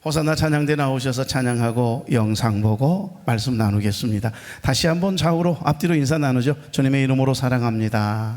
호산나 찬양대 나오셔서 찬양하고 영상 보고 말씀 나누겠습니다. 다시 한번 좌우로 앞뒤로 인사 나누죠. 주님의 이름으로 사랑합니다.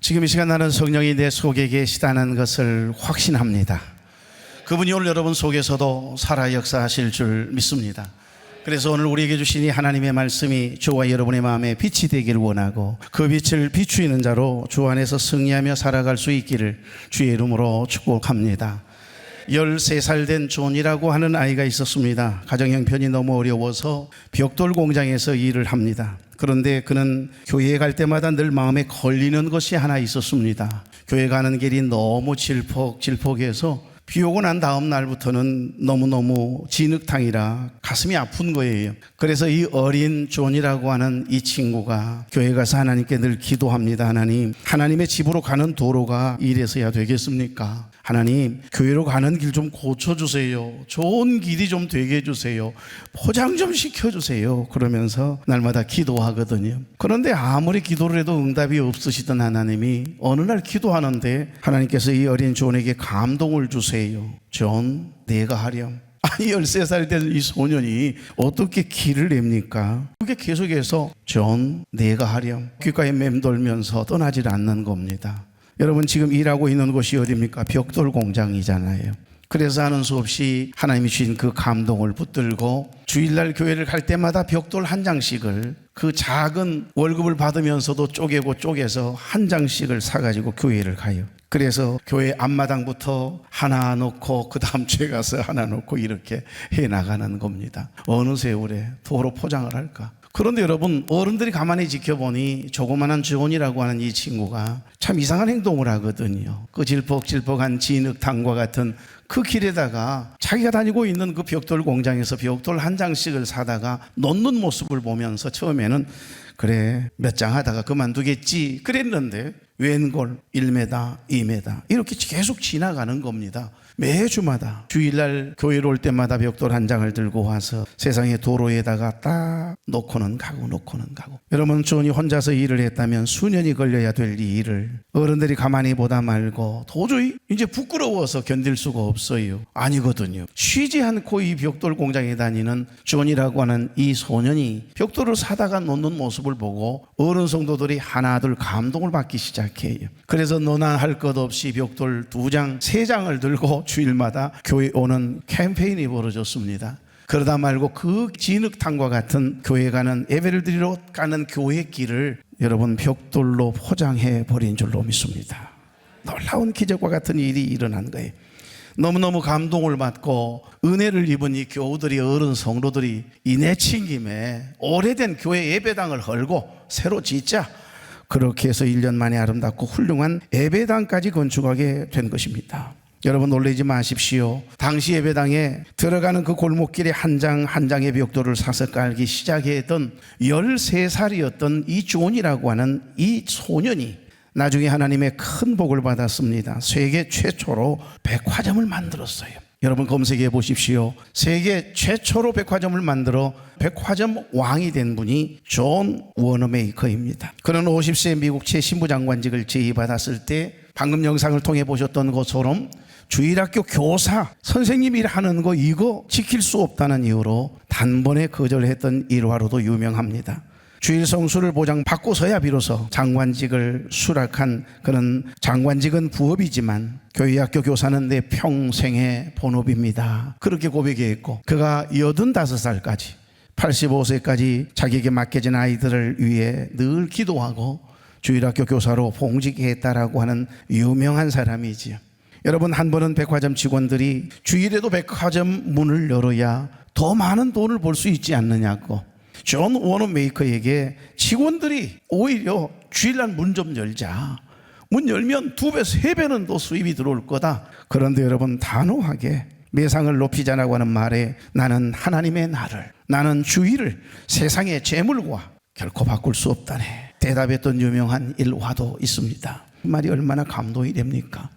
지금 이 시간 나는 성령이 내 속에 계시다는 것을 확신합니다. 그분이 오늘 여러분 속에서도 살아 역사하실 줄 믿습니다. 그래서 오늘 우리에게 주신 이 하나님의 말씀이 저와 여러분의 마음에 빛이 되기를 원하고 그 빛을 비추이는 자로 주 안에서 승리하며 살아갈 수 있기를 주의 이름으로 축복합니다. 13살 된 존이라고 하는 아이가 있었습니다. 가정 형편이 너무 어려워서 벽돌 공장에서 일을 합니다. 그런데 그는 교회에 갈 때마다 늘 마음에 걸리는 것이 하나 있었습니다. 교회 가는 길이 너무 질퍽해서 비 오고 난 다음 날부터는 너무너무 진흙탕이라 가슴이 아픈 거예요. 그래서 이 어린 존이라고 하는 이 친구가 교회 가서 하나님께 늘 기도합니다. 하나님, 하나님의 집으로 가는 도로가 이래서야 되겠습니까? 하나님, 교회로 가는 길 좀 고쳐주세요. 좋은 길이 좀 되게 해주세요. 포장 좀 시켜주세요. 그러면서 날마다 기도하거든요. 그런데 아무리 기도를 해도 응답이 없으시던 하나님이 어느 날 기도하는데 하나님께서 이 어린 존에게 감동을 주세요. 존, 내가 하렴. 아니 13살 된 이 소년이 어떻게 길을 냅니까? 그게 계속해서 존, 내가 하렴. 귓가에 맴돌면서 떠나질 않는 겁니다. 여러분 지금 일하고 있는 곳이 어디입니까? 벽돌 공장이잖아요. 그래서 하는 수 없이 하나님이 주신 그 감동을 붙들고 주일날 교회를 갈 때마다 벽돌 한 장씩을 그 작은 월급을 받으면서도 쪼개서 한 장씩을 사가지고 교회를 가요. 그래서 교회 앞마당부터 하나 놓고 그 다음 주에 가서 하나 놓고 이렇게 해나가는 겁니다. 어느 세월에 도로 포장을 할까? 그런데 여러분 어른들이 가만히 지켜보니 조그만한 주원이라고 하는 이 친구가 참 이상한 행동을 하거든요. 그 질퍽질퍽한 진흙탕과 같은 그 길에다가 자기가 다니고 있는 그 벽돌 공장에서 벽돌 한 장씩을 사다가 놓는 모습을 보면서 처음에는 그래 몇 장 하다가 그만두겠지 그랬는데 웬걸 1m, 2m 이렇게 계속 지나가는 겁니다. 매주마다 주일날 교회로 올 때마다 벽돌 한 장을 들고 와서 세상의 도로에다가 딱 놓고는 가고. 여러분 존이 혼자서 일을 했다면 수년이 걸려야 될 이 일을 어른들이 가만히 보다 말고 도저히 이제 부끄러워서 견딜 수가 없어요. 아니거든요. 쉬지 않고 이 벽돌 공장에 다니는 존이라고 하는 이 소년이 벽돌을 사다가 놓는 모습을 보고 어른 성도들이 하나둘 감동을 받기 시작해요. 그래서 너나 할 것 없이 벽돌 2장, 3장을 들고 주일마다 교회 오는 캠페인이 벌어졌습니다. 그러다 말고 그 진흙탕과 같은 교회 가는 예배를 드리러 가는 교회 길을 여러분 벽돌로 포장해 버린 줄로 믿습니다. 놀라운 기적과 같은 일이 일어난 거예요. 너무너무 감동을 받고 은혜를 입은 이 교우들이 어른 성도들이 이 내친김에 오래된 교회 예배당을 헐고 새로 짓자 그렇게 해서 1년 만에 아름답고 훌륭한 예배당까지 건축하게 된 것입니다. 여러분 놀라지 마십시오. 당시 예배당에 들어가는 그 골목길에 한 장 한 장의 벽돌을 사서 깔기 시작했던 13살이었던 이 존이라고 하는 이 소년이 나중에 하나님의 큰 복을 받았습니다. 세계 최초로 백화점을 만들었어요. 여러분 검색해 보십시오. 세계 최초로 백화점을 만들어 백화점 왕이 된 분이 존 워너메이커입니다. 그는 50세 미국 최신부장관직을 제의받았을 때 방금 영상을 통해 보셨던 것처럼 주일학교 교사 선생님이 하는 거 이거 지킬 수 없다는 이유로 단번에 거절했던 일화로도 유명합니다. 주일 성수를 보장받고서야 비로소 장관직을 수락한 그는 장관직은 부업이지만 교회학교 교사는 내 평생의 본업입니다. 그렇게 고백했고 그가 85살까지 85세까지 자기에게 맡겨진 아이들을 위해 늘 기도하고 주일학교 교사로 봉직했다라고 하는 유명한 사람이지요. 여러분 한 번은 백화점 직원들이 주일에도 백화점 문을 열어야 더 많은 돈을 벌 수 있지 않느냐고 존 워너메이커에게 직원들이 오히려 주일날 문 좀 열자. 문 열면 2배, 3배는 더 수입이 들어올 거다. 그런데 여러분 단호하게 매상을 높이자라고 하는 말에 나는 하나님의 날을 나는 주일을 세상의 재물과 결코 바꿀 수 없다네 대답했던 유명한 일화도 있습니다. 이 말이 얼마나 감동이 됩니까?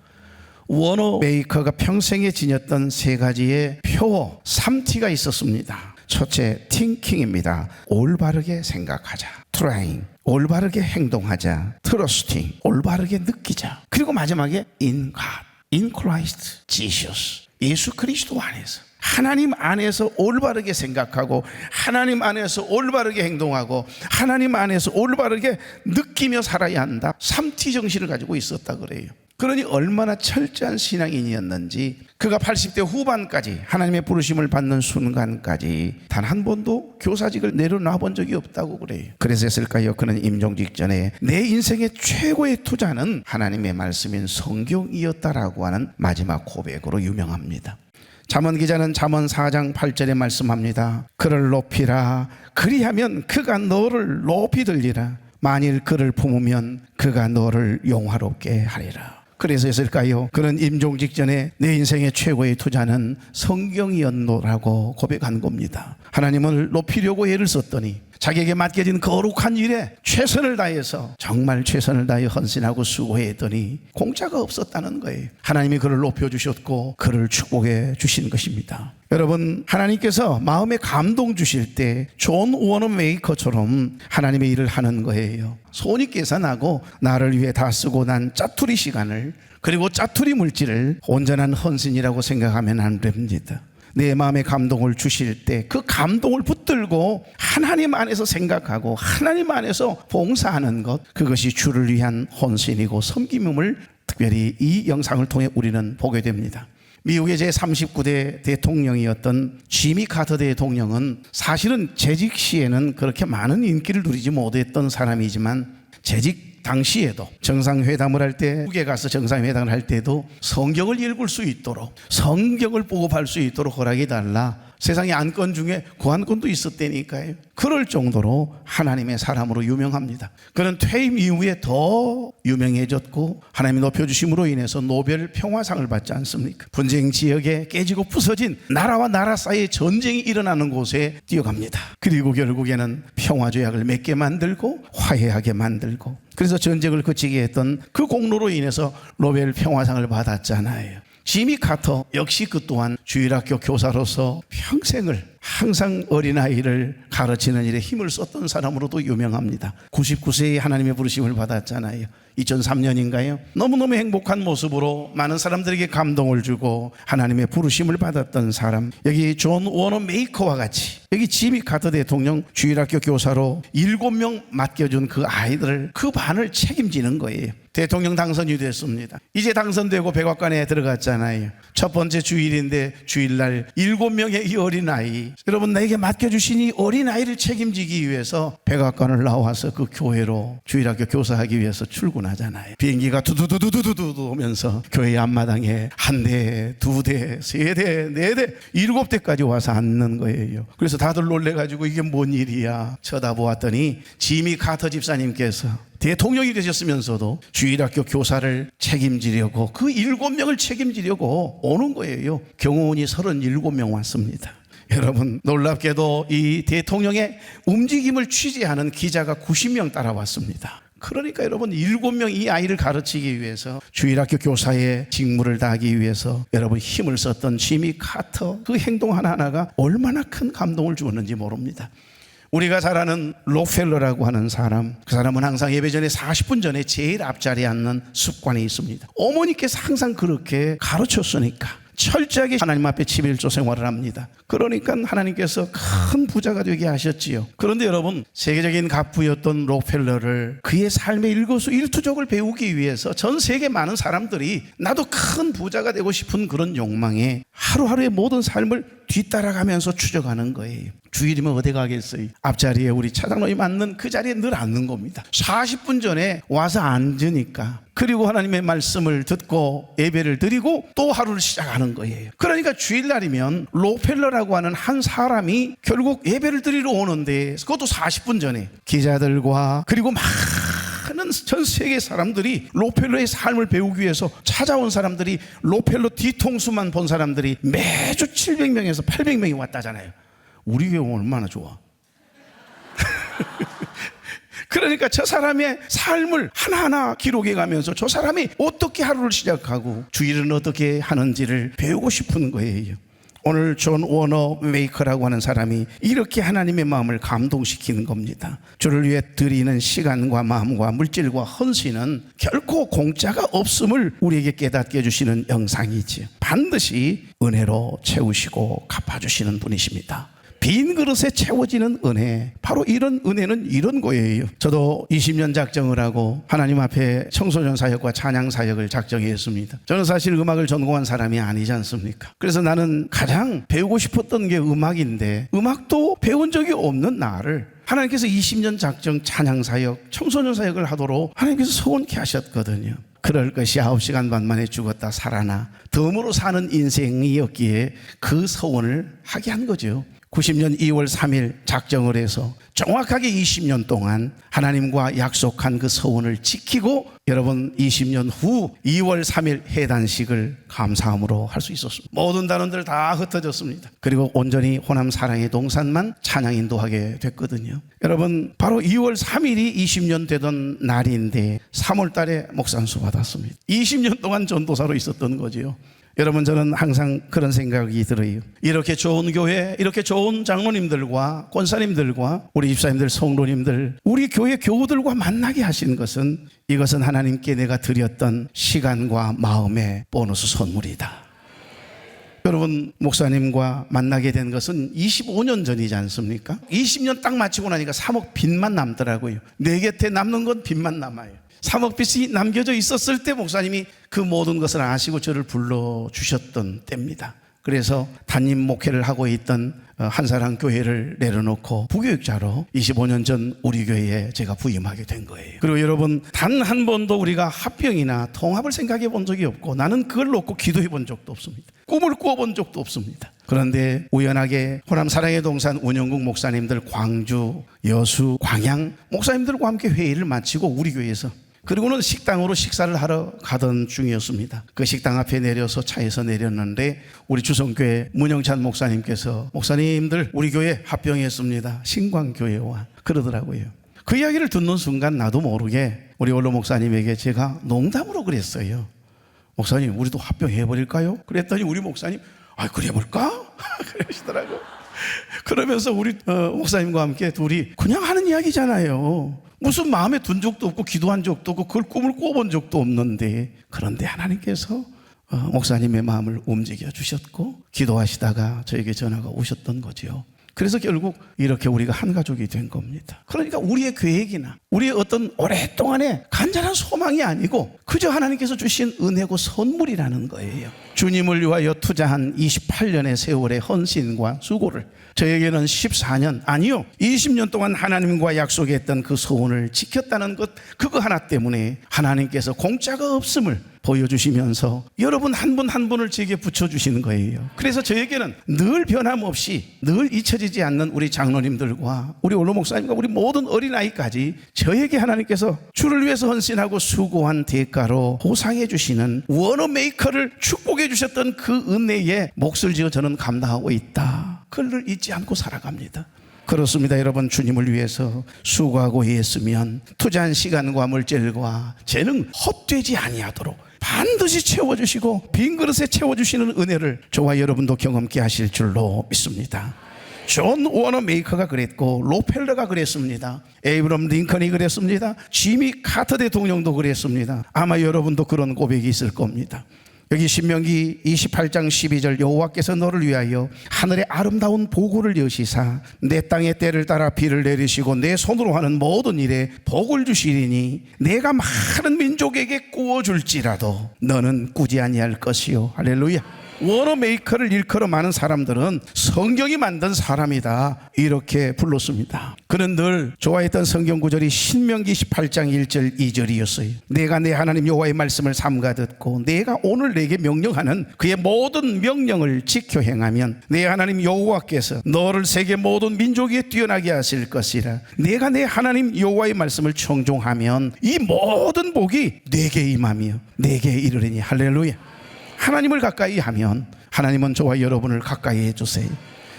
워너메이커가 평생에 지녔던 3가지의 표어 3T가 있었습니다. 첫째, 팅킹입니다. 올바르게 생각하자. 트라잉, 올바르게 행동하자. 트러스팅, 올바르게 느끼자. 그리고 마지막에 in God, in Christ Jesus, 예수 그리스도 안에서 하나님 안에서 올바르게 생각하고 하나님 안에서 올바르게 행동하고 하나님 안에서 올바르게 느끼며 살아야 한다. 3T 정신을 가지고 있었다 그래요. 그러니 얼마나 철저한 신앙인이었는지 그가 80대 후반까지 하나님의 부르심을 받는 순간까지 단 한 번도 교사직을 내려놔 본 적이 없다고 그래요. 그래서였을까요? 그는 임종 직전에 내 인생의 최고의 투자는 하나님의 말씀인 성경이었다라고 하는 마지막 고백으로 유명합니다. 잠언 기자는 잠언 4장 8절에 말씀합니다. 그를 높이라. 그리하면 그가 너를 높이 들리라. 만일 그를 품으면 그가 너를 영화롭게 하리라. 그래서였을까요? 그는 임종 직전에 내 인생의 최고의 투자는 성경이었노라고 고백한 겁니다. 하나님을 높이려고 애를 썼더니 자기에게 맡겨진 거룩한 일에 최선을 다해서 정말 최선을 다해 헌신하고 수고했더니 공짜가 없었다는 거예요. 하나님이 그를 높여주셨고 그를 축복해 주신 것입니다. 여러분, 하나님께서 마음에 감동 주실 때 존 워너 메이커처럼 하나님의 일을 하는 거예요. 손이 계산하고 나를 위해 다 쓰고 난 짜투리 시간을 그리고 짜투리 물질을 온전한 헌신이라고 생각하면 안 됩니다. 내 마음에 감동을 주실 때 그 감동을 붙들고 하나님 안에서 생각하고 하나님 안에서 봉사하는 것, 그것이 주를 위한 헌신이고 섬김임을 특별히 이 영상을 통해 우리는 보게 됩니다. 미국의 제39대 대통령이었던 지미 카터 대통령은 사실은 재직 시에는 그렇게 많은 인기를 누리지 못했던 사람이지만 재직 당시에도 정상회담을 할 때, 미국에 가서 정상회담을 할 때도 성경을 읽을 수 있도록, 성경을 보고할 수 있도록 허락해달라. 세상의 안건 중에 그 안건도 있었다니까요. 그럴 정도로 하나님의 사람으로 유명합니다. 그는 퇴임 이후에 더 유명해졌고 하나님이 높여주심으로 인해서 노벨 평화상을 받지 않습니까? 분쟁 지역에 깨지고 부서진 나라와 나라 사이에 전쟁이 일어나는 곳에 뛰어갑니다. 그리고 결국에는 평화조약을 맺게 만들고 화해하게 만들고, 그래서 전쟁을 그치게 했던 그 공로로 인해서 노벨 평화상을 받았잖아요. 지미 카터 역시 그 또한 주일학교 교사로서 평생을 항상 어린아이를 가르치는 일에 힘을 썼던 사람으로도 유명합니다. 99세에 하나님의 부르심을 받았잖아요. 2003년인가요? 너무너무 행복한 모습으로 많은 사람들에게 감동을 주고 하나님의 부르심을 받았던 사람, 여기 존 워너 메이커와 같이 여기 지미 카터 대통령 주일학교 교사로 7명 맡겨준 그 아이들을, 그 반을 책임지는 거예요. 대통령 당선이 됐습니다. 이제 당선되고 백악관에 들어갔잖아요. 첫 번째 주일인데 주일날 7명의 이 어린아이, 여러분, 나에게 맡겨주신 이 어린아이를 책임지기 위해서 백악관을 나와서 그 교회로 주일학교 교사하기 위해서 출근하잖아요. 비행기가 두두두두두두 오면서 교회 앞마당에 한 대, 두 대, 세 대, 네 대, 7대까지 와서 앉는 거예요. 그래서 다들 놀래가지고 이게 뭔 일이야 쳐다보았더니 지미 카터 집사님께서 대통령이 되셨으면서도 주일학교 교사를 책임지려고, 그 7명을 책임지려고 오는 거예요. 경호원이 37명 왔습니다. 여러분, 놀랍게도 이 대통령의 움직임을 취재하는 기자가 90명 따라왔습니다. 그러니까 여러분, 7명 이 아이를 가르치기 위해서, 주일학교 교사의 직무를 다하기 위해서 여러분 힘을 썼던 지미 카터, 그 행동 하나하나가 얼마나 큰 감동을 주었는지 모릅니다. 우리가 잘 아는 록펠러라고 하는 사람, 그 사람은 항상 예배 전에 40분 전에 제일 앞자리에 앉는 습관이 있습니다. 어머니께서 항상 그렇게 가르쳤으니까 철저하게 하나님 앞에 11조 생활을 합니다. 그러니까 하나님께서 큰 부자가 되게 하셨지요. 그런데 여러분, 세계적인 갑부였던 록펠러를 그의 삶의 일거수일투족을 배우기 위해서 전 세계 많은 사람들이 나도 큰 부자가 되고 싶은 그런 욕망에 하루하루의 모든 삶을 뒤따라가면서 추적하는 거예요. 주일이면 어디 가겠어요? 앞자리에 우리 차장로님 앉는 그 자리에 늘 앉는 겁니다. 40분 전에 와서 앉으니까, 그리고 하나님의 말씀을 듣고 예배를 드리고 또 하루를 시작하는 거예요. 그러니까 주일날이면 록펠러라고 하는 한 사람이 결국 예배를 드리러 오는데, 그것도 40분 전에 기자들과 그리고 많은 전 세계 사람들이 록펠러의 삶을 배우기 위해서 찾아온 사람들이, 록펠러 뒤통수만 본 사람들이 매주 700명에서 800명이 왔다잖아요. 우리 교회 얼마나 좋아. 그러니까 저 사람의 삶을 하나하나 기록해 가면서 저 사람이 어떻게 하루를 시작하고 주일은 어떻게 하는지를 배우고 싶은 거예요. 오늘 존 워너 메이커라고 하는 사람이 이렇게 하나님의 마음을 감동시키는 겁니다. 주를 위해 드리는 시간과 마음과 물질과 헌신은 결코 공짜가 없음을 우리에게 깨닫게 해주시는 영상이지요. 반드시 은혜로 채우시고 갚아주시는 분이십니다. 빈 그릇에 채워지는 은혜, 바로 이런 은혜는 이런 거예요. 저도 20년 작정을 하고 하나님 앞에 청소년 사역과 찬양 사역을 작정했습니다. 저는 사실 음악을 전공한 사람이 아니지 않습니까? 그래서 나는 가장 배우고 싶었던 게 음악인데, 음악도 배운 적이 없는 나를 하나님께서 20년 작정 찬양 사역, 청소년 사역을 하도록 하나님께서 소원케 하셨거든요. 그럴 것이 9시간 반 만에 죽었다 살아나 덤으로 사는 인생이었기에 그 소원을 하게 한 거죠. 90년 2월 3일 작정을 해서 정확하게 20년 동안 하나님과 약속한 그 소원을 지키고 여러분 20년 후 2월 3일 해단식을 감사함으로 할 수 있었습니다. 모든 단원들 다 흩어졌습니다. 그리고 온전히 호남 사랑의 동산만 찬양 인도하게 됐거든요. 여러분 바로 2월 3일이 20년 되던 날인데 3월 달에 목산수 받았습니다. 20년 동안 전도사로 있었던 거지요. 여러분 저는 항상 그런 생각이 들어요. 이렇게 좋은 교회, 이렇게 좋은 장로님들과 권사님들과 우리 집사님들, 성도님들, 우리 교회 교우들과 만나게 하신 것은 이것은 하나님께 내가 드렸던 시간과 마음의 보너스 선물이다. 여러분 목사님과 만나게 된 것은 25년 전이지 않습니까? 20년 딱 마치고 나니까 3억 빚만 남더라고요. 내 곁에 남는 건 빚만 남아요. 3억 빚이 남겨져 있었을 때 목사님이 그 모든 것을 아시고 저를 불러주셨던 때입니다. 그래서 담임 목회를 하고 있던 한사랑 교회를 내려놓고 부교육자로 25년 전 우리 교회에 제가 부임하게 된 거예요. 그리고 여러분 단 한 번도 우리가 합병이나 통합을 생각해 본 적이 없고 나는 그걸 놓고 기도해 본 적도 없습니다. 꿈을 꾸어본 적도 없습니다. 그런데 우연하게 호남 사랑의 동산 운영국 목사님들, 광주, 여수, 광양 목사님들과 함께 회의를 마치고 우리 교회에서, 그리고는 식당으로 식사를 하러 가던 중이었습니다. 그 식당 앞에 내려서 차에서 내렸는데 우리 주성교회 문영찬 목사님께서 목사님들 우리 교회 합병했습니다. 신광교회와 그러더라고요. 그 이야기를 듣는 순간 나도 모르게 우리 원로 목사님에게 제가 농담으로 그랬어요. 목사님 우리도 합병해버릴까요? 그랬더니 우리 목사님 그래 볼까? 그러시더라고요. 그러면서 우리 목사님과 함께 둘이 그냥 하는 이야기잖아요. 무슨 마음에 둔 적도 없고 기도한 적도 없고 그걸 꿈을 꿔본 적도 없는데, 그런데 하나님께서 목사님의 마음을 움직여 주셨고 기도하시다가 저에게 전화가 오셨던 거죠. 그래서 결국 이렇게 우리가 한 가족이 된 겁니다. 그러니까 우리의 계획이나 우리의 어떤 오랫동안의 간절한 소망이 아니고 그저 하나님께서 주신 은혜고 선물이라는 거예요. 주님을 위하여 투자한 28년의 세월의 헌신과 수고를 저에게는 14년 아니요 20년 동안 하나님과 약속했던 그 소원을 지켰다는 것, 그거 하나 때문에 하나님께서 공짜가 없음을 보여주시면서 여러분 한 분 한 분을 제게 붙여주시는 거예요. 그래서 저에게는 늘 변함없이 늘 잊혀지지 않는 우리 장로님들과 우리 원로 목사님과 우리 모든 어린아이까지 저에게 하나님께서 주를 위해서 헌신하고 수고한 대가로 보상해 주시는 워너메이커를 축복해 주셨던 그 은혜에 몫을 지어 저는 감당하고 있다. 그걸 잊지 않고 살아갑니다. 그렇습니다. 여러분 주님을 위해서 수고하고 했으면 투자한 시간과 물질과 재능 헛되지 아니하도록 반드시 채워주시고 빈 그릇에 채워주시는 은혜를 저와 여러분도 경험케 하실 줄로 믿습니다. 존 워너 메이커가 그랬고 로펠러가 그랬습니다. 에이브럼 링컨이 그랬습니다. 지미 카터 대통령도 그랬습니다. 아마 여러분도 그런 고백이 있을 겁니다. 여기 신명기 28장 12절 여호와께서 너를 위하여 하늘의 아름다운 보고를 여시사 내 땅의 때를 따라 비를 내리시고 내 손으로 하는 모든 일에 복을 주시리니 내가 많은 민족에게 꾸어줄지라도 너는 꾸지 아니할 것이요. 할렐루야. 워너메이커를 일컬어 많은 사람들은 성경이 만든 사람이다 이렇게 불렀습니다. 그는 늘 좋아했던 성경 구절이 신명기 18장 1절 2절이었어요. 내가 내 하나님 여호와의 말씀을 삼가 듣고 내가 오늘 내게 명령하는 그의 모든 명령을 지켜 행하면 내 하나님 여호와께서 너를 세계 모든 민족 위에 뛰어나게 하실 것이라. 내가 내 하나님 여호와의 말씀을 청종하면 이 모든 복이 내게 임하며 내게 이르리니. 할렐루야. 하나님을 가까이 하면 하나님은 저와 여러분을 가까이 해주세요.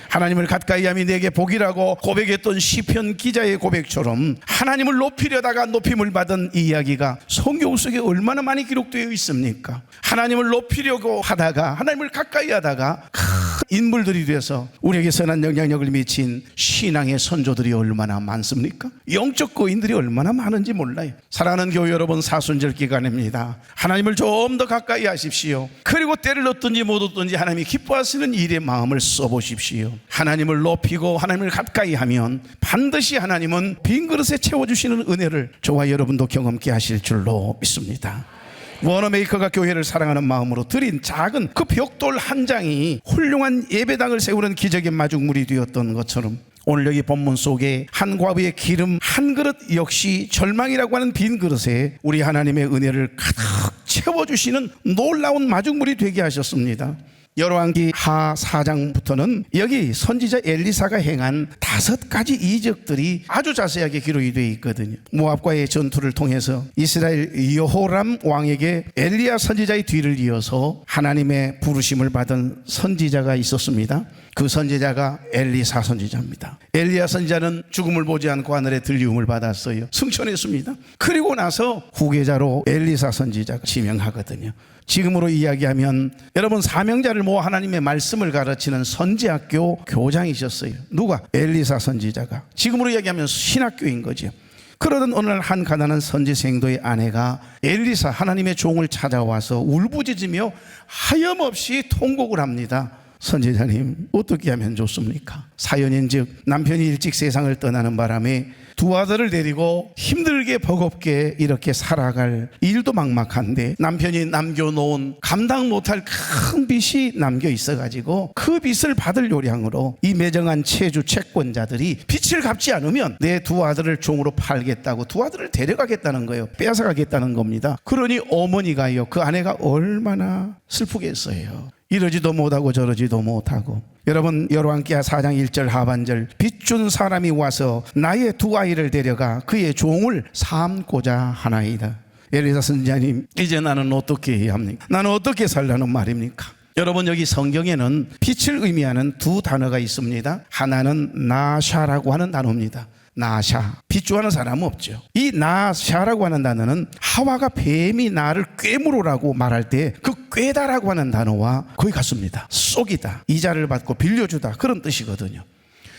하나님을 가까이 하면 내게 복이라고 고백했던 시편 기자의 고백처럼 하나님을 높이려다가 높임을 받은 이 이야기가 성경 속에 얼마나 많이 기록되어 있습니까? 하나님을 높이려고 하다가 하나님을 가까이 하다가 인물들이 돼서 우리에게 선한 영향력을 미친 신앙의 선조들이 얼마나 많습니까? 영적 거인들이 얼마나 많은지 몰라요. 사랑하는 교회 여러분, 사순절 기간입니다. 하나님을 좀 더 가까이 하십시오. 그리고 때를 얻든지 못 얻든지 하나님이 기뻐하시는 일에 마음을 써보십시오. 하나님을 높이고 하나님을 가까이 하면 반드시 하나님은 빈 그릇에 채워주시는 은혜를 저와 여러분도 경험케 하실 줄로 믿습니다. 워너메이커가 교회를 사랑하는 마음으로 드린 작은 그 벽돌 한 장이 훌륭한 예배당을 세우는 기적의 마중물이 되었던 것처럼, 오늘 여기 본문 속에 한 과부의 기름 한 그릇 역시 절망이라고 하는 빈 그릇에 우리 하나님의 은혜를 가득 채워주시는 놀라운 마중물이 되게 하셨습니다. 열왕기 하 4장부터는 여기 선지자 엘리사가 행한 5가지 이적들이 아주 자세하게 기록이 되어 있거든요. 모압과의 전투를 통해서 이스라엘 여호람 왕에게 엘리야 선지자의 뒤를 이어서 하나님의 부르심을 받은 선지자가 있었습니다. 그 선지자가 엘리사 선지자입니다. 엘리야 선지자는 죽음을 보지 않고 하늘의 들리움을 받았어요. 승천했습니다. 그리고 나서 후계자로 엘리사 선지자가 지명하거든요. 지금으로 이야기하면 여러분, 사명자를 모아 하나님의 말씀을 가르치는 선지학교 교장이셨어요. 누가? 엘리사 선지자가. 지금으로 이야기하면 신학교인 거죠. 그러던 어느 날 한 가난한 선지생도의 아내가 엘리사 하나님의 종을 찾아와서 울부짖으며 하염없이 통곡을 합니다. 선지자님, 어떻게 하면 좋습니까? 사연인즉 남편이 일찍 세상을 떠나는 바람에 두 아들을 데리고 힘들게 버겁게 이렇게 살아갈 일도 막막한데 남편이 남겨놓은 감당 못할 큰 빚이 남겨 있어가지고 그 빚을 받을 요량으로 이 매정한 채주 채권자들이 빚을 갚지 않으면 내 두 아들을 종으로 팔겠다고 두 아들을 데려가겠다는 거예요. 빼앗아가겠다는 겁니다. 그러니 어머니가요, 그 아내가 얼마나 슬프겠어요. 이러지도 못하고 저러지도 못하고. 여러분, 열왕기하 4장 1절 하반절, 빚준 사람이 와서 나의 두 아이를 데려가 그의 종을 삼고자 하나이다. 엘리사 선지자님, 이제 나는 어떻게 해야 합니까? 나는 어떻게 살라는 말입니까? 여러분, 여기 성경에는 빛을 의미하는 두 단어가 있습니다. 하나는 나샤라고 하는 단어입니다. 나샤, 빚주하는 사람은 없죠. 이 나샤라고 하는 단어는 하와가 뱀이 나를 꿰물으라고 말할 때 그 꿰다라고 하는 단어와 거의 같습니다. 쏙이다, 이자를 받고 빌려주다, 그런 뜻이거든요.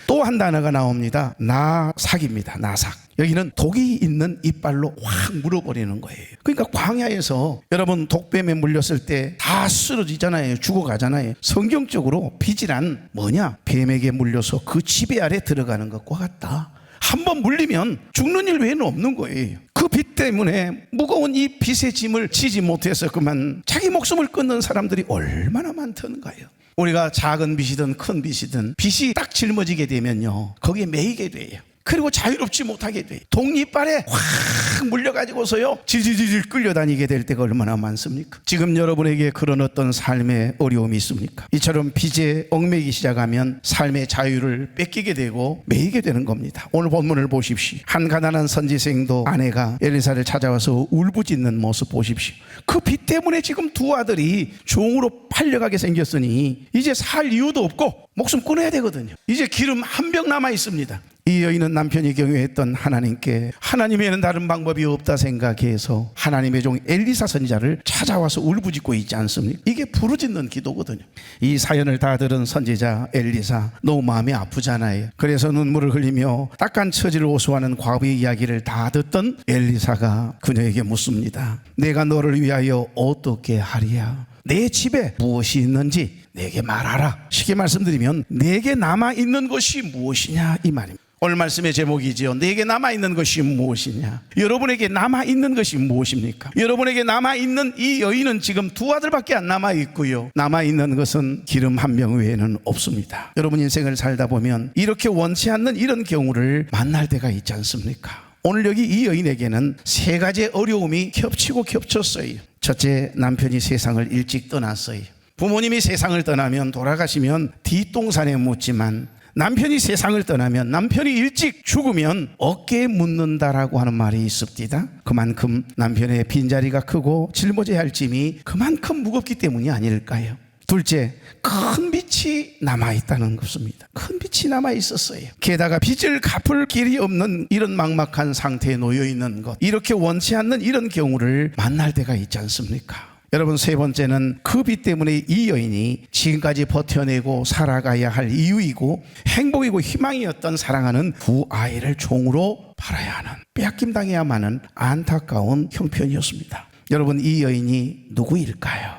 또 한 단어가 나옵니다. 나삭입니다. 나삭. 여기는 독이 있는 이빨로 확 물어버리는 거예요. 그러니까 광야에서 여러분 독뱀에 물렸을 때 다 쓰러지잖아요. 죽어가잖아요. 성경적으로 빚이란 뭐냐? 뱀에게 물려서 그 지배 아래 들어가는 것과 같다. 한번 물리면 죽는 일 외에는 없는 거예요. 그 빚 때문에 무거운 이 빚의 짐을 지지 못해서 그만 자기 목숨을 끊는 사람들이 얼마나 많던가요. 우리가 작은 빚이든 큰 빚이든 빚이 딱 짊어지게 되면요, 거기에 매이게 돼요. 그리고 자유롭지 못하게 돼요. 독이빨에 확 물려가지고서요 질질질 끌려다니게 될 때가 얼마나 많습니까? 지금 여러분에게 그런 어떤 삶의 어려움이 있습니까? 이처럼 빚에 얽매이기 시작하면 삶의 자유를 뺏기게 되고 매이게 되는 겁니다. 오늘 본문을 보십시오. 한 가난한 선지생도 아내가 엘리사를 찾아와서 울부짖는 모습 보십시오. 그 빚 때문에 지금 두 아들이 종으로 팔려가게 생겼으니 이제 살 이유도 없고 목숨 끊어야 되거든요. 이제 기름 한 병 남아 있습니다. 이 여인은 남편이 경유했던 하나님께 하나님에는 다른 방법이 없다 생각해서 하나님의 종 엘리사 선지자를 찾아와서 울부짖고 있지 않습니까? 이게 부르짖는 기도거든요. 이 사연을 다 들은 선지자 엘리사 너무 마음이 아프잖아요. 그래서 눈물을 흘리며 딱한 처지를 호소하는 과부의 이야기를 다 듣던 엘리사가 그녀에게 묻습니다. 내가 너를 위하여 어떻게 하리야? 내 집에 무엇이 있는지 내게 말하라. 쉽게 말씀드리면 내게 남아있는 것이 무엇이냐, 이 말입니다. 오늘 말씀의 제목이지요. 내게 남아있는 것이 무엇이냐? 여러분에게 남아있는 것이 무엇입니까? 여러분에게 남아있는 이 여인은 지금 두 아들밖에 안 남아있고요, 남아있는 것은 기름 한 병 외에는 없습니다. 여러분 인생을 살다 보면 이렇게 원치 않는 이런 경우를 만날 때가 있지 않습니까? 오늘 여기 이 여인에게는 세 가지의 어려움이 겹치고 겹쳤어요. 첫째, 남편이 세상을 일찍 떠났어요. 부모님이 세상을 떠나면 돌아가시면 뒷동산에 묻지만 남편이 세상을 떠나면, 남편이 일찍 죽으면 어깨에 묻는다라고 하는 말이 있습니다. 그만큼 남편의 빈자리가 크고 짊어져야 할 짐이 그만큼 무겁기 때문이 아닐까요? 둘째, 큰 빚이 남아있다는 것입니다. 큰 빚이 남아있었어요. 게다가 빚을 갚을 길이 없는 이런 막막한 상태에 놓여있는 것, 이렇게 원치 않는 이런 경우를 만날 때가 있지 않습니까? 여러분, 세 번째는 그 빚 때문에 이 여인이 지금까지 버텨내고 살아가야 할 이유이고 행복이고 희망이었던 사랑하는 두 아이를 종으로 팔아야 하는, 빼앗김 당해야만은 안타까운 형편이었습니다. 여러분, 이 여인이 누구일까요?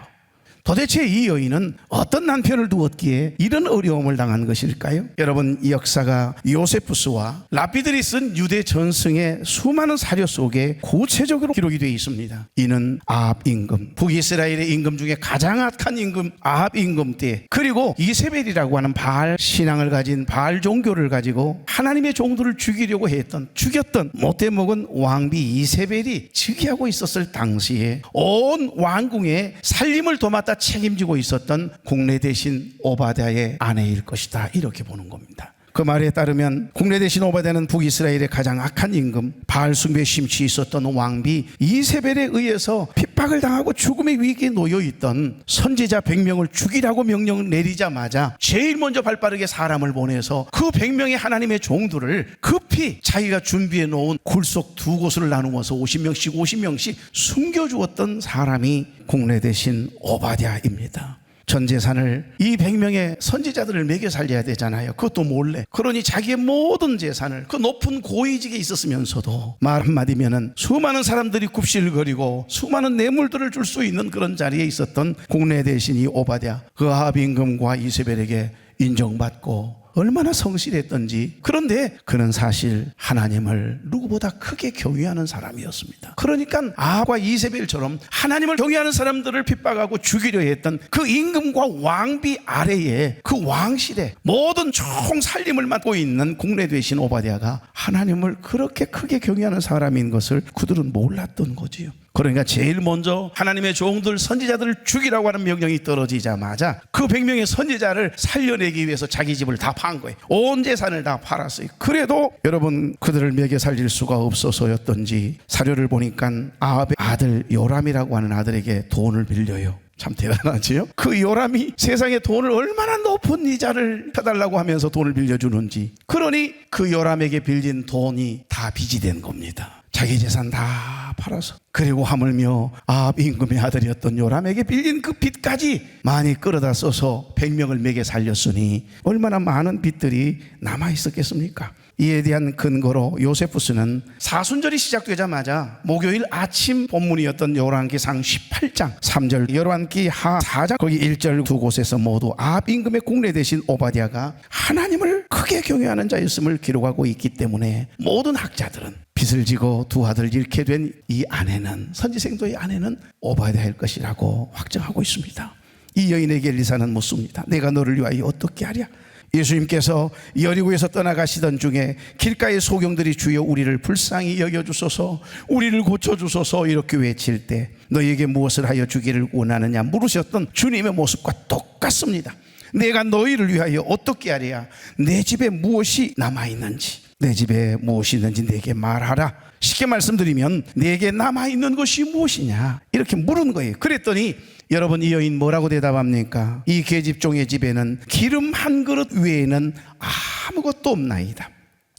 도대체 이 여인은 어떤 남편을 두었기에 이런 어려움을 당한 것일까요? 여러분, 이 역사가 요세푸스와 랍비들이 쓴 유대 전승의 수많은 사료 속에 구체적으로 기록이 되어 있습니다. 이는 아합 임금, 북이스라엘의 임금 중에 가장 악한 임금 아합 임금 때, 그리고 이세벨이라고 하는 바알 신앙을 가진 바알 종교를 가지고 하나님의 종들을 죽였던 못돼 먹은 왕비 이세벨이 즉위하고 있었을 당시에 온 왕궁의 살림을 도맡아 책임지고 있었던 국내 대신 오바댜의 아내일 것이다, 이렇게 보는 겁니다. 그 말에 따르면 국내 대신 오바댜는 북이스라엘의 가장 악한 임금, 바알 숭배에 심취 있었던 왕비 이세벨에 의해서 핍박을 당하고 죽음의 위기에 놓여 있던 선지자 100명을 죽이라고 명령을 내리자마자 제일 먼저 발빠르게 사람을 보내서 그 100명의 하나님의 종들을 급히 자기가 준비해 놓은 굴속 두 곳을 나누어서 50명씩 숨겨주었던 사람이 국내 대신 오바댜입니다. 전 재산을 이 100명의 선지자들을 먹여 살려야 되잖아요. 그것도 몰래. 그러니 자기의 모든 재산을, 그 높은 고위직에 있었으면서도 말 한마디면은 수많은 사람들이 굽실거리고 수많은 뇌물들을 줄 수 있는 그런 자리에 있었던 국내 대신 이 오바댜, 그 아합 임금과 이세벨에게 인정받고 얼마나 성실했던지. 그런데 그는 사실 하나님을 누구보다 크게 경외하는 사람이었습니다. 그러니까 아합과 이세벨처럼 하나님을 경외하는 사람들을 핍박하고 죽이려 했던 그 임금과 왕비 아래에 그 왕실에 모든 총 살림을 맡고 있는 국내 되신 오바댜가 하나님을 그렇게 크게 경외하는 사람인 것을 그들은 몰랐던 거지요. 그러니까 제일 먼저 하나님의 종들 선지자들을 죽이라고 하는 명령이 떨어지자마자 그 100명의 선지자를 살려내기 위해서 자기 집을 다 판 거예요. 온 재산을 다 팔았어요. 그래도 여러분, 그들을 먹여 살릴 수가 없어서였던지 사료를 보니까 아합의 아들 요람이라고 하는 아들에게 돈을 빌려요. 참 대단하지요? 그 요람이 세상에 돈을 얼마나 높은 이자를 펴달라고 하면서 돈을 빌려주는지. 그러니 그 요람에게 빌린 돈이 다 빚이 된 겁니다. 자기 재산 다 팔아서. 그리고 하물며 아합 임금의 아들이었던 요람에게 빌린 그 빚까지 많이 끌어다 써서 100명을 먹여 살렸으니 얼마나 많은 빚들이 남아있었겠습니까? 이에 대한 근거로 요세푸스는 사순절이 시작되자마자 목요일 아침 본문이었던 열왕기상 18장 3절, 열왕기 하 4장 거기 1절 두 곳에서 모두 아합 임금의 국내 대신 오바댜가 하나님을 크게 경외하는 자였음을 기록하고 있기 때문에 모든 학자들은 빚을 지고 두 아들 잃게 된 이 아내는, 선지생도의 아내는 오바댜일 것이라고 확정하고 있습니다. 이 여인에게 엘리사는 묻습니다. 내가 너를 위하여 어떻게 하랴? 예수님께서 여리고에서 떠나가시던 중에 길가의 소경들이 주여 우리를 불쌍히 여겨주소서, 우리를 고쳐주소서 이렇게 외칠 때 너희에게 무엇을 하여 주기를 원하느냐 물으셨던 주님의 모습과 똑같습니다. 내가 너희를 위하여 어떻게 하랴? 내 집에 무엇이 남아있는지, 내 집에 무엇이 있는지 내게 말하라. 쉽게 말씀드리면 내게 남아있는 것이 무엇이냐 이렇게 물은 거예요. 그랬더니 여러분, 이 여인 뭐라고 대답합니까? 이 계집종의 집에는 기름 한 그릇 외에는 아무것도 없나이다.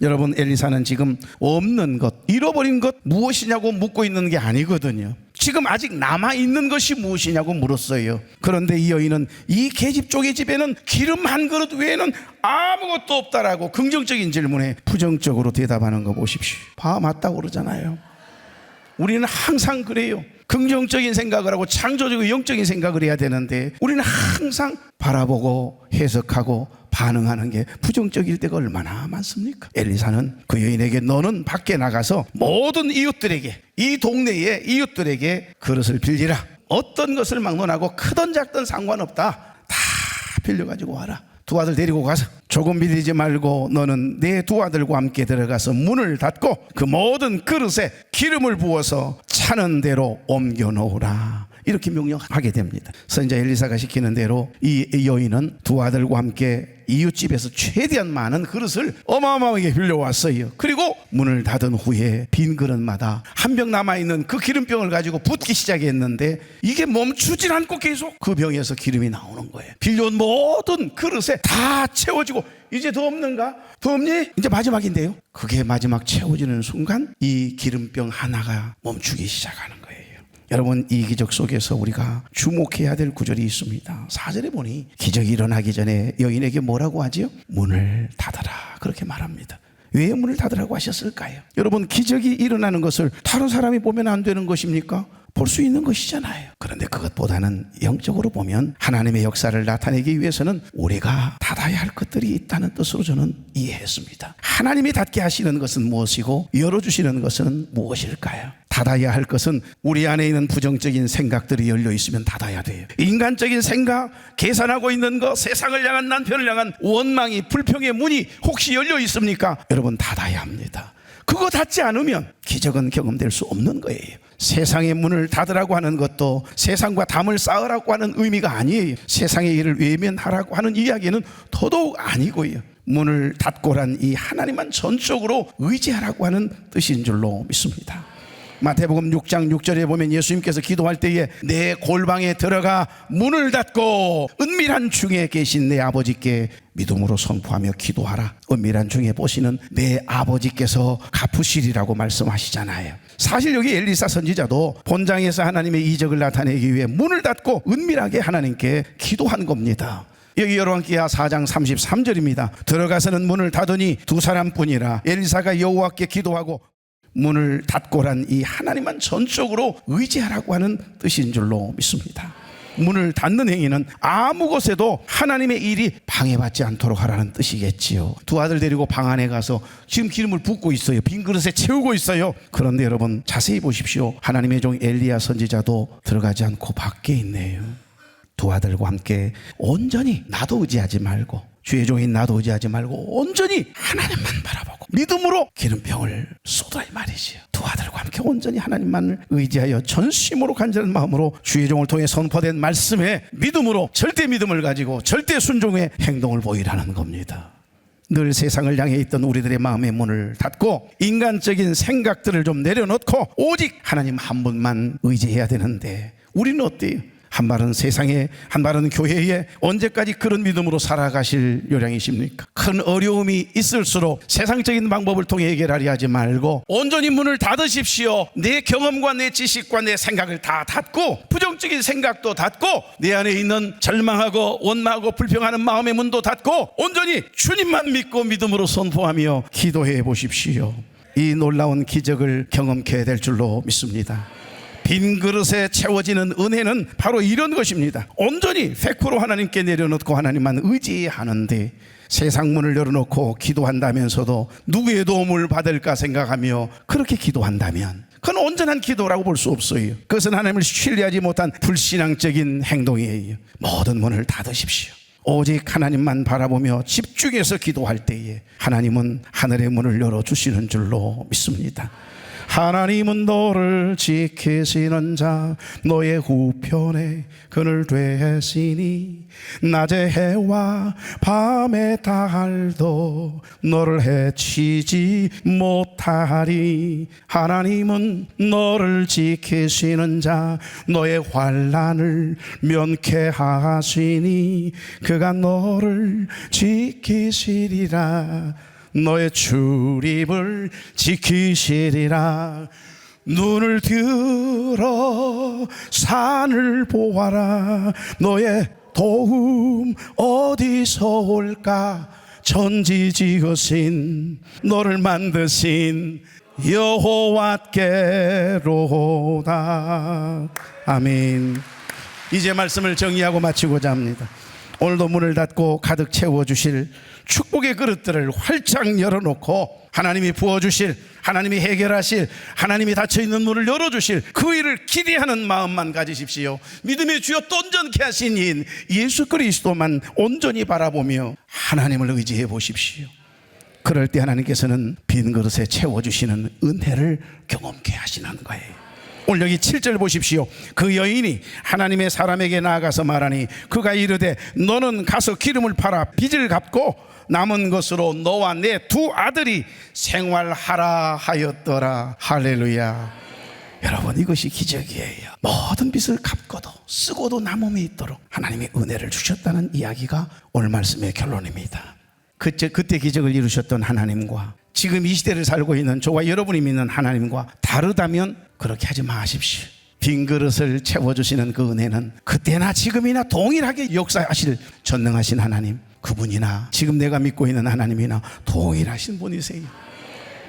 여러분, 엘리사는 지금 없는 것, 잃어버린 것 무엇이냐고 묻고 있는 게 아니거든요. 지금 아직 남아있는 것이 무엇이냐고 물었어요. 그런데 이 여인은 이 계집종의 집에는 기름 한 그릇 외에는 아무것도 없다라고 긍정적인 질문에 부정적으로 대답하는 거 보십시오. 맞다고 그러잖아요. 우리는 항상 그래요. 긍정적인 생각을 하고 창조적이고 영적인 생각을 해야 되는데 우리는 항상 바라보고 해석하고 반응하는 게 부정적일 때가 얼마나 많습니까? 엘리사는 그 여인에게 너는 밖에 나가서 모든 이웃들에게, 이 동네의 이웃들에게 그릇을 빌리라. 어떤 것을 막론하고 크든 작든 상관없다. 다 빌려가지고 와라. 두 아들 데리고 가서 조금 빌리지 말고 너는 내 두 아들과 함께 들어가서 문을 닫고 그 모든 그릇에 기름을 부어서 차는 대로 옮겨 놓으라. 이렇게 명령하게 됩니다. 선지자 엘리사가 시키는 대로 이 여인은 두 아들과 함께 이웃집에서 최대한 많은 그릇을 어마어마하게 빌려왔어요. 그리고 문을 닫은 후에 빈 그릇마다 한 병 남아있는 그 기름병을 가지고 붓기 시작했는데 이게 멈추질 않고 계속 그 병에서 기름이 나오는 거예요. 빌려온 모든 그릇에 다 채워지고 이제 더 없는가? 더 없니? 이제 마지막인데요. 그게 마지막 채워지는 순간 이 기름병 하나가 멈추기 시작하는 거예요. 여러분, 이 기적 속에서 우리가 주목해야 될 구절이 있습니다. 4절에 보니 기적이 일어나기 전에 여인에게 뭐라고 하지요? 문을 닫아라, 그렇게 말합니다. 왜 문을 닫으라고 하셨을까요? 여러분, 기적이 일어나는 것을 다른 사람이 보면 안 되는 것입니까? 볼 수 있는 것이잖아요. 그런데 그것보다는 영적으로 보면 하나님의 역사를 나타내기 위해서는 우리가 닫아야 할 것들이 있다는 뜻으로 저는 이해했습니다. 하나님이 닫게 하시는 것은 무엇이고 열어주시는 것은 무엇일까요? 닫아야 할 것은 우리 안에 있는 부정적인 생각들이 열려 있으면 닫아야 돼요. 인간적인 생각, 계산하고 있는 것, 세상을 향한, 남편을 향한 원망이, 불평의 문이 혹시 열려 있습니까? 여러분, 닫아야 합니다. 그거 닫지 않으면 기적은 경험될 수 없는 거예요. 세상의 문을 닫으라고 하는 것도 세상과 담을 쌓으라고 하는 의미가 아니에요. 세상의 일을 외면하라고 하는 이야기는 더더욱 아니고요. 문을 닫고란 이 하나님만 전적으로 의지하라고 하는 뜻인 줄로 믿습니다. 마태복음 6장 6절에 보면 예수님께서 기도할 때에 내 골방에 들어가 문을 닫고 은밀한 중에 계신 내 아버지께 믿음으로 선포하며 기도하라. 은밀한 중에 보시는 내 아버지께서 갚으시리라고 말씀하시잖아요. 사실 여기 엘리사 선지자도 본장에서 하나님의 이적을 나타내기 위해 문을 닫고 은밀하게 하나님께 기도한 겁니다. 여기 열왕기하 4장 33절입니다. 들어가서는 문을 닫으니 두 사람뿐이라. 엘리사가 여호와께 기도하고 문을 닫고란 이 하나님만 전적으로 의지하라고 하는 뜻인 줄로 믿습니다. 문을 닫는 행위는 아무 곳에도 하나님의 일이 방해받지 않도록 하라는 뜻이겠지요. 두 아들 데리고 방 안에 가서 지금 기름을 붓고 있어요. 빈 그릇에 채우고 있어요. 그런데 여러분, 자세히 보십시오. 하나님의 종 엘리야 선지자도 들어가지 않고 밖에 있네요. 두 아들과 함께 온전히 나도 의지하지 말고, 주의 종인 나도 의지하지 말고 온전히 하나님만 바라보고 믿음으로 기름병을 쏟아, 이 말이지요. 두 아들과 함께 온전히 하나님만을 의지하여 전심으로 간절한 마음으로 주의 종을 통해 선포된 말씀에 믿음으로, 절대 믿음을 가지고 절대 순종의 행동을 보이라는 겁니다. 늘 세상을 향해 있던 우리들의 마음의 문을 닫고 인간적인 생각들을 좀 내려놓고 오직 하나님 한 분만 의지해야 되는데 우리는 어때요? 한 발은 세상에, 한 발은 교회에 언제까지 그런 믿음으로 살아가실 요량이십니까? 큰 어려움이 있을수록 세상적인 방법을 통해 해결하려 하지 말고 온전히 문을 닫으십시오. 내 경험과 내 지식과 내 생각을 다 닫고, 부정적인 생각도 닫고, 내 안에 있는 절망하고 원망하고 불평하는 마음의 문도 닫고 온전히 주님만 믿고 믿음으로 선포하며 기도해 보십시오. 이 놀라운 기적을 경험케 될 줄로 믿습니다. 빈 그릇에 채워지는 은혜는 바로 이런 것입니다. 온전히 100% 하나님께 내려놓고 하나님만 의지하는데 세상 문을 열어놓고 기도한다면서도 누구의 도움을 받을까 생각하며 그렇게 기도한다면 그건 온전한 기도라고 볼 수 없어요. 그것은 하나님을 신뢰하지 못한 불신앙적인 행동이에요. 모든 문을 닫으십시오. 오직 하나님만 바라보며 집중해서 기도할 때에 하나님은 하늘의 문을 열어주시는 줄로 믿습니다. 하나님은 너를 지키시는 자, 너의 후편에 그늘 되시니 낮의 해와 밤의 달도 너를 해치지 못하리. 하나님은 너를 지키시는 자, 너의 환난을 면케하시니 그가 너를 지키시리라. 너의 출입을 지키시리라. 눈을 들어 산을 보아라. 너의 도움 어디서 올까? 천지 지으신 너를 만드신 여호와께로다. 아멘. 이제 말씀을 정리하고 마치고자 합니다. 오늘도 문을 닫고 가득 채워주실 축복의 그릇들을 활짝 열어놓고 하나님이 부어주실, 하나님이 해결하실, 하나님이 닫혀있는 문을 열어주실 그 일을 기대하는 마음만 가지십시오. 믿음의 주여 또 온전케 하신 이인 예수 그리스도만 온전히 바라보며 하나님을 의지해 보십시오. 그럴 때 하나님께서는 빈 그릇에 채워주시는 은혜를 경험케 하시는 거예요. 오늘 여기 7절 보십시오. 그 여인이 하나님의 사람에게 나아가서 말하니 그가 이르되 너는 가서 기름을 팔아 빚을 갚고 남은 것으로 너와 내 두 아들이 생활하라 하였더라. 할렐루야. 여러분, 이것이 기적이에요. 모든 빚을 갚고도 쓰고도 남음이 있도록 하나님의 은혜를 주셨다는 이야기가 오늘 말씀의 결론입니다. 그때 기적을 이루셨던 하나님과 지금 이 시대를 살고 있는 저와 여러분이 믿는 하나님과 다르다면 그렇게 하지 마십시오. 빈 그릇을 채워주시는 그 은혜는 그때나 지금이나 동일하게 역사하실 전능하신 하나님, 그분이나 지금 내가 믿고 있는 하나님이나 동일하신 분이세요.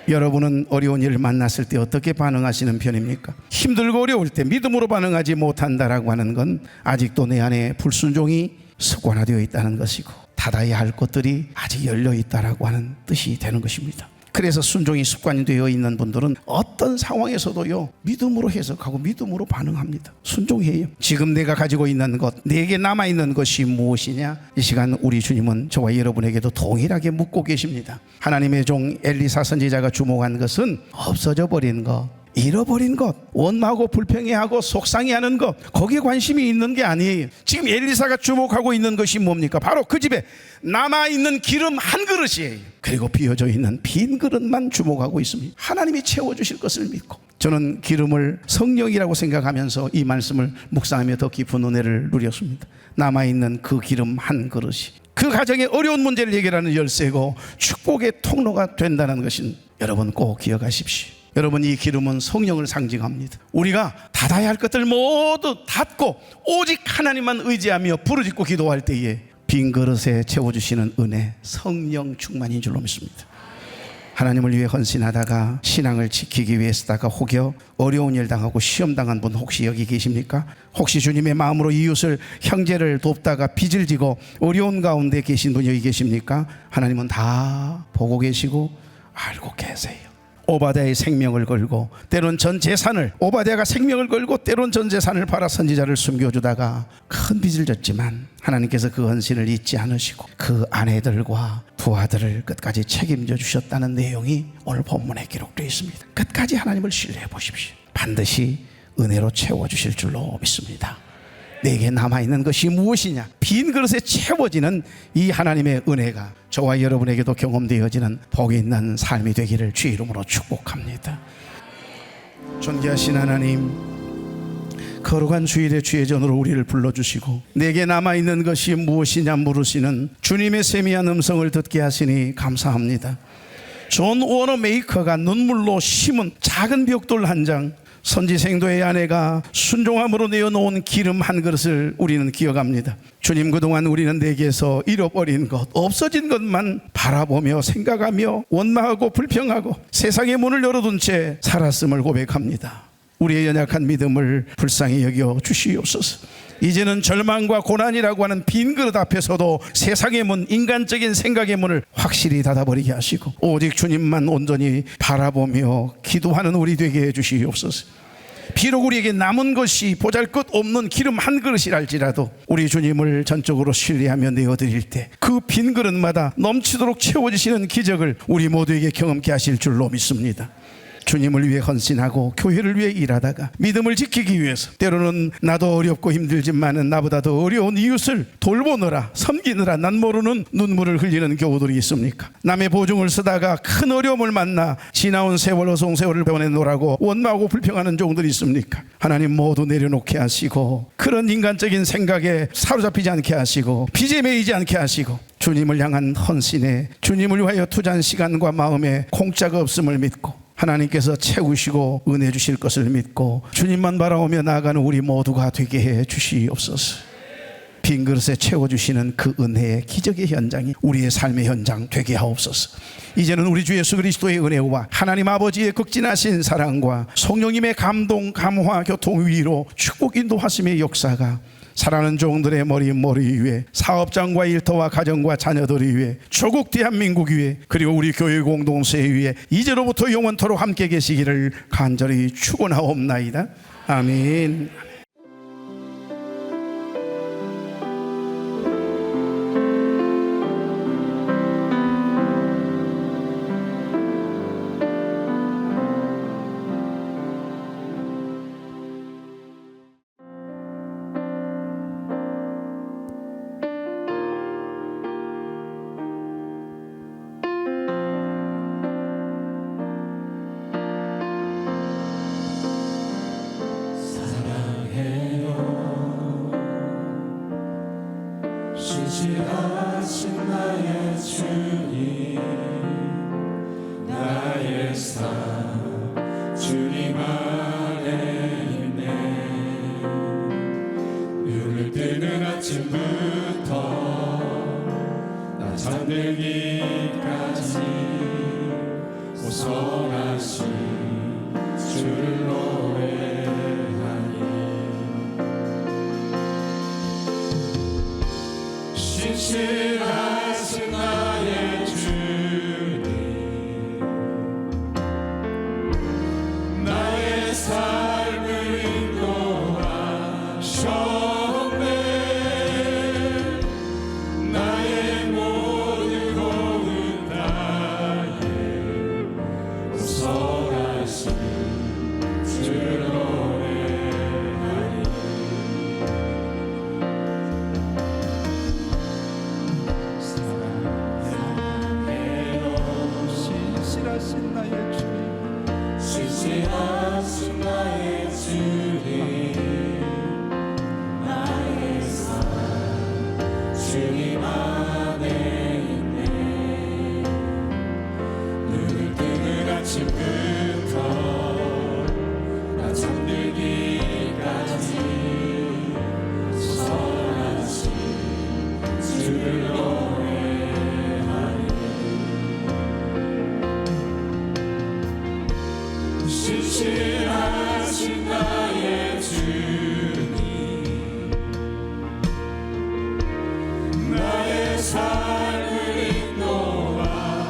여러분은 어려운 일을 만났을 때 어떻게 반응하시는 편입니까? 힘들고 어려울 때 믿음으로 반응하지 못한다라고 하는 건 아직도 내 안에 불순종이 습관화되어 있다는 것이고, 닫아야 할 것들이 아직 열려 있다라고 하는 뜻이 되는 것입니다. 그래서 순종이 습관이 되어 있는 분들은 어떤 상황에서도요, 믿음으로 해석하고 믿음으로 반응합니다. 순종해요. 지금 내가 가지고 있는 것, 내게 남아있는 것이 무엇이냐? 이 시간 우리 주님은 저와 여러분에게도 동일하게 묻고 계십니다. 하나님의 종 엘리사 선지자가 주목한 것은 없어져 버린 것, 잃어버린 것, 원망하고 불평해하고 속상해하는 것, 거기에 관심이 있는 게 아니에요. 지금 엘리사가 주목하고 있는 것이 뭡니까? 바로 그 집에 남아있는 기름 한 그릇이에요. 그리고 비어져 있는 빈 그릇만 주목하고 있습니다. 하나님이 채워주실 것을 믿고. 저는 기름을 성령이라고 생각하면서 이 말씀을 묵상하며 더 깊은 은혜를 누렸습니다. 남아있는 그 기름 한 그릇이 그 가정의 어려운 문제를 해결하는 열쇠고 축복의 통로가 된다는 것은 여러분 꼭 기억하십시오. 여러분, 이 기름은 성령을 상징합니다. 우리가 닫아야 할 것들 모두 닫고 오직 하나님만 의지하며 부르짖고 기도할 때에 빈 그릇에 채워주시는 은혜, 성령 충만인 줄로 믿습니다. 하나님을 위해 헌신하다가 신앙을 지키기 위해서다가 혹여 어려운 일 당하고 시험 당한 분 혹시 여기 계십니까? 혹시 주님의 마음으로 이웃을, 형제를 돕다가 빚을 지고 어려운 가운데 계신 분 여기 계십니까? 하나님은 다 보고 계시고 알고 계세요. 오바댜의 생명을 걸고 때론 전 재산을, 오바댜가 생명을 걸고 때론 전 재산을 팔아 선지자를 숨겨주다가 큰 빚을 졌지만 하나님께서 그 헌신을 잊지 않으시고 그 아내들과 부하들을 끝까지 책임져 주셨다는 내용이 오늘 본문에 기록되어 있습니다. 끝까지 하나님을 신뢰해 보십시오. 반드시 은혜로 채워주실 줄로 믿습니다. 내게 남아있는 것이 무엇이냐? 빈 그릇에 채워지는 이 하나님의 은혜가 저와 여러분에게도 경험되어지는 복이 있는 삶이 되기를 주의 이름으로 축복합니다. 존귀하신 하나님, 거룩한 주일의 주의 전으로 우리를 불러주시고 내게 남아있는 것이 무엇이냐 물으시는 주님의 세미한 음성을 듣게 하시니 감사합니다. 존 워너 메이커가 눈물로 심은 작은 벽돌 한 장, 선지생도의 아내가 순종함으로 내어놓은 기름 한 그릇을 우리는 기억합니다. 주님, 그동안 우리는 내게서 잃어버린 것, 없어진 것만 바라보며 생각하며 원망하고 불평하고 세상의 문을 열어둔 채 살았음을 고백합니다. 우리의 연약한 믿음을 불쌍히 여겨 주시옵소서. 이제는 절망과 고난이라고 하는 빈 그릇 앞에서도 세상의 문, 인간적인 생각의 문을 확실히 닫아버리게 하시고 오직 주님만 온전히 바라보며 기도하는 우리 되게 해주시옵소서. 비록 우리에게 남은 것이 보잘것없는 기름 한 그릇이랄지라도 우리 주님을 전적으로 신뢰하며 내어드릴 때 그 빈 그릇마다 넘치도록 채워지시는 기적을 우리 모두에게 경험케 하실 줄로 믿습니다. 주님을 위해 헌신하고 교회를 위해 일하다가 믿음을 지키기 위해서 때로는 나도 어렵고 힘들지만은 나보다 더 어려운 이웃을 돌보느라, 섬기느라 난 모르는 눈물을 흘리는 교우들이 있습니까? 남의 보증을 쓰다가 큰 어려움을 만나 지나온 세월, 어송세월을 보내노라고 원망하고 불평하는 종들이 있습니까? 하나님 모두 내려놓게 하시고 그런 인간적인 생각에 사로잡히지 않게 하시고 빚에 매이지 않게 하시고 주님을 향한 헌신에, 주님을 위하여 투자한 시간과 마음에 공짜가 없음을 믿고 하나님께서 채우시고 은혜 주실 것을 믿고 주님만 바라오며 나아가는 우리 모두가 되게 해 주시옵소서. 빈 그릇에 채워주시는 그 은혜의 기적의 현장이 우리의 삶의 현장 되게 하옵소서. 이제는 우리 주 예수 그리스도의 은혜와 하나님 아버지의 극진하신 사랑과 성령님의 감동, 감화, 교통, 위로, 축복, 인도하심의 역사가 사랑하는 종들의 머리 위에, 사업장과 일터와 가정과 자녀들 위에, 조국 대한민국 위에, 그리고 우리 교회 공동체 위에 이제로부터 영원토록 함께 계시기를 간절히 축원하옵나이다. 아멘. 신실하신 나의 주님, 나의 삶 주님 안에 있네. 아침부터 나 잠들기까지 오선하신 주를 노래하니 신실하신 나의 주님 나의 삶을 인도하셨네 나의 모든 고운 나의 오선하신 주를 노래하니 신실하신 나의 주님 신실하신 나의 주님 나의 삶 주님 안에 있네 눈을 뜨는 아침부터 나 잠들기까지 선하신 주를 노래하니 신실하신 나의 주님 나의 삶을 인도하셨네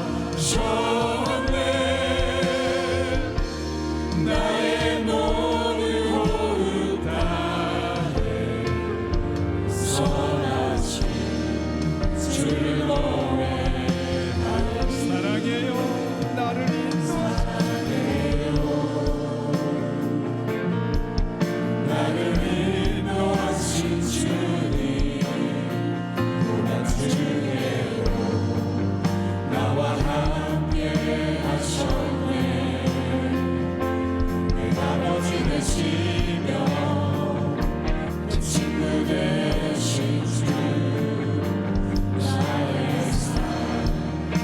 나의 모든 고운 나의 선하신 주를 노래하니 사랑해요 나를 나를 인도하신 주님 고난 중에도 나와 함께 하셨네 내 아버지 되시며 내 친구 되신 주 나의 삶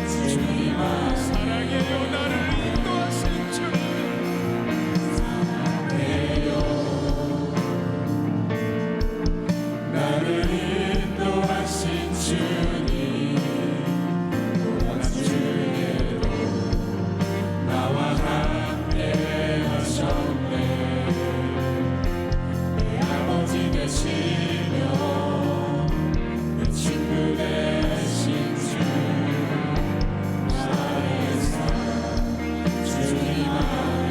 주님 안에 사랑해요 나를 인도하신 주님 나를 인도하신 주님 고난 중에도 나와 함께 하셨네 내 아버지 되시며 내 친구 되신 주 나의 삶 주님 안에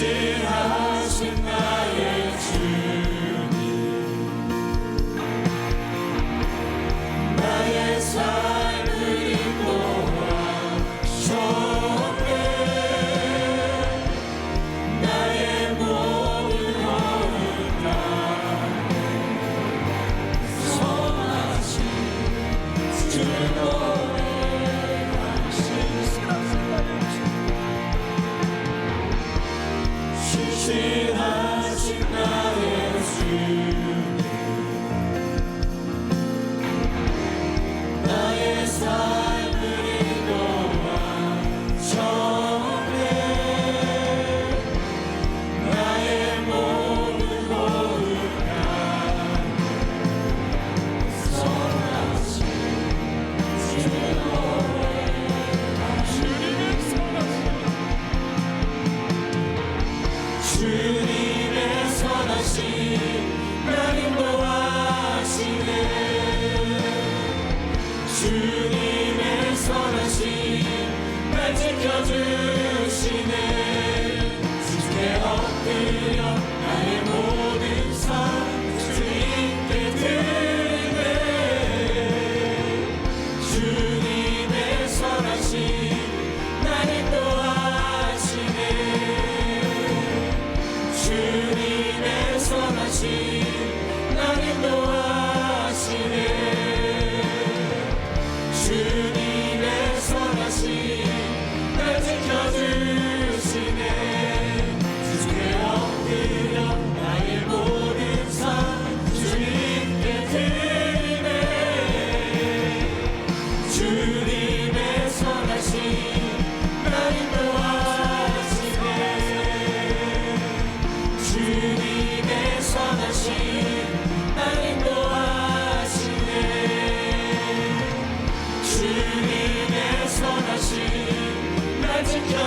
신실하신 나의 주님 나의 삶을 인도하셨네 나의 모든 고운 나의 선하신 주를 노래하니 신실하신 나의 주님 나의 삶을 인도하셨네 나의 모든 고운 나의 선하신 주를 노래하니 주님의 선하신 주님의 선하신 날 인도하시네 주님의 선하신 날 지켜주시네 주께 엎드려 나의 모든 삶 주님께 드리네 주님의 선하신 날 인도하시네 주님의 선하신 날 인도하시네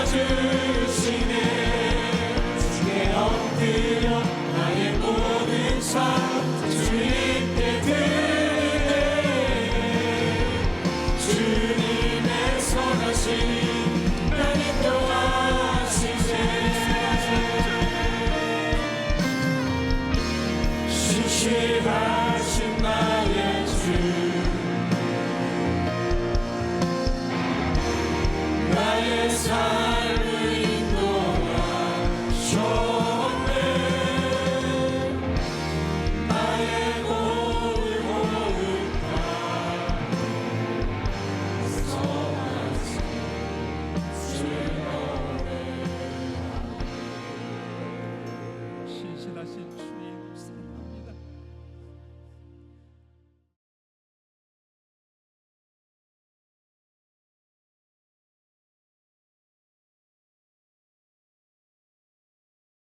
도와주시네 주께 엎드려 나의 모든 삶 주님께 드리네 주님의 선하심 나를 도와주시네 신실하신 나의 주 나의 삶을 인도하셨네 나의 모든 다 선하신 주 노래 신실하신 주